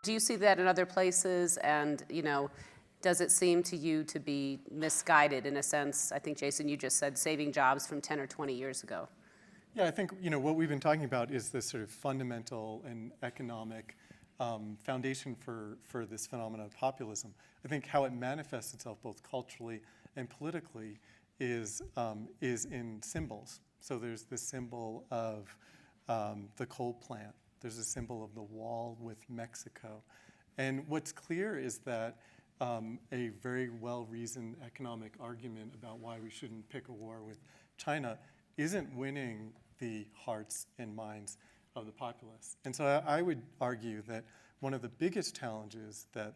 Do you see that in other places? And, does it seem to you to be misguided in a sense? I think, Jason, you just said saving jobs from 10 or 20 years ago. Yeah, I think what we've been talking about is this sort of fundamental and economic foundation for this phenomenon of populism. I think how it manifests itself both culturally and politically is in symbols. So there's the symbol of the coal plant. There's a symbol of the wall with Mexico. And what's clear is that a very well-reasoned economic argument about why we shouldn't pick a war with China isn't winning the hearts and minds of the populace. And so I would argue that one of the biggest challenges that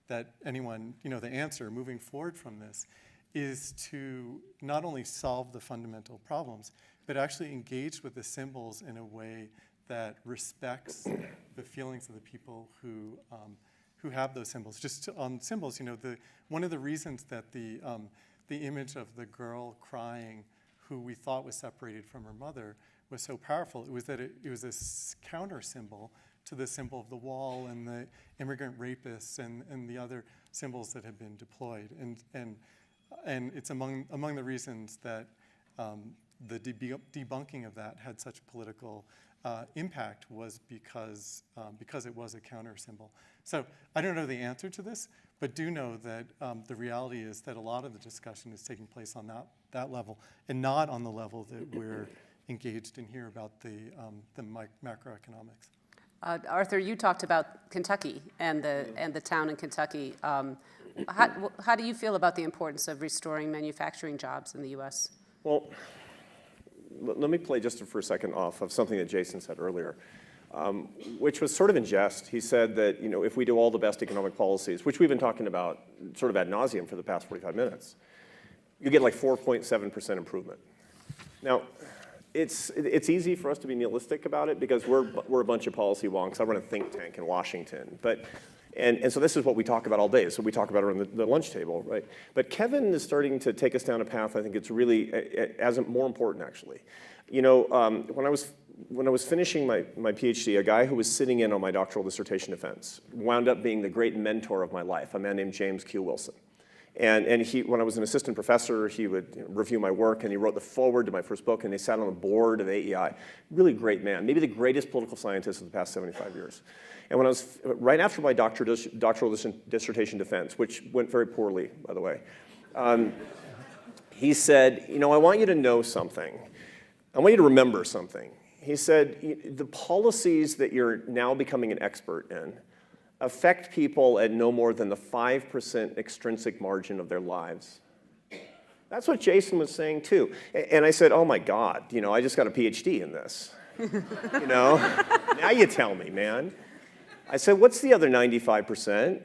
that anyone, the answer moving forward from this is to not only solve the fundamental problems, but actually engage with the symbols in a way that respects the feelings of the people who have those symbols. Just on symbols, one of the reasons that the image of the girl crying, who we thought was separated from her mother, was so powerful, it was that it was this counter symbol to the symbol of the wall and the immigrant rapists and the other symbols that have been deployed. And it's among the reasons that the debunking of that had such political impact was because it was a counter symbol. So I don't know the answer to this, but do know that the reality is that a lot of the discussion is taking place on that level and not on the level that we're engaged in here about the macroeconomics. Arthur, you talked about Kentucky and the town in Kentucky. How do you feel about the importance of restoring manufacturing jobs in the U.S.? Well, let me play just for a second off of something that Jason said earlier, which was sort of in jest. He said that if we do all the best economic policies, which we've been talking about sort of ad nauseum for the past 45 minutes, you get like 4.7% improvement. Now, it's easy for us to be nihilistic about it because we're a bunch of policy wonks. I run a think tank in Washington, and so this is what we talk about all day. So we talk about it around the lunch table, right? But Kevin is starting to take us down a path. I think it's really more important, actually. When I was finishing my PhD, a guy who was sitting in on my doctoral dissertation defense wound up being the great mentor of my life, a man named James Q. Wilson. And he, when I was an assistant professor, he would review my work, and he wrote the foreword to my first book, and he sat on the board of AEI. Really great man, maybe the greatest political scientist of the past 75 years. And when I was, right after my doctoral dissertation defense, which went very poorly, by the way, he said, I want you to know something. I want you to remember something. He said, the policies that you're now becoming an expert in affect people at no more than the 5% extrinsic margin of their lives. That's what Jason was saying too. And I said, oh my God, I just got a PhD in this. Now you tell me, man. I said, what's the other 95%?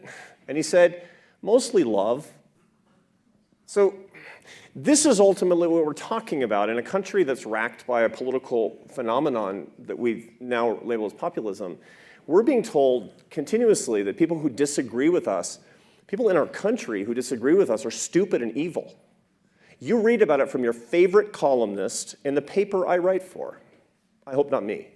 And he said, mostly love. So this is ultimately what we're talking about in a country that's racked by a political phenomenon that we now label as populism. We're being told continuously that people who disagree with us, people in our country who disagree with us, are stupid and evil. You read about it from your favorite columnist in the paper I write for. I hope not me.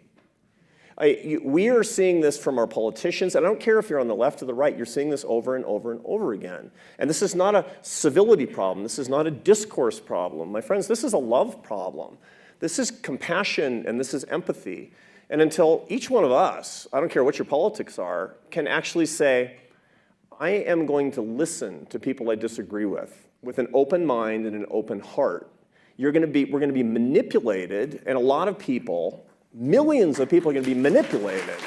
We are seeing this from our politicians, and I don't care if you're on the left or the right, you're seeing this over and over and over again. And this is not a civility problem. This is not a discourse problem. My friends, this is a love problem. This is compassion, and this is empathy. And until each one of us, I don't care what your politics are, can actually say, I am going to listen to people I disagree with an open mind and an open heart. We're going to be manipulated, and a lot of people, millions of people are going to be manipulated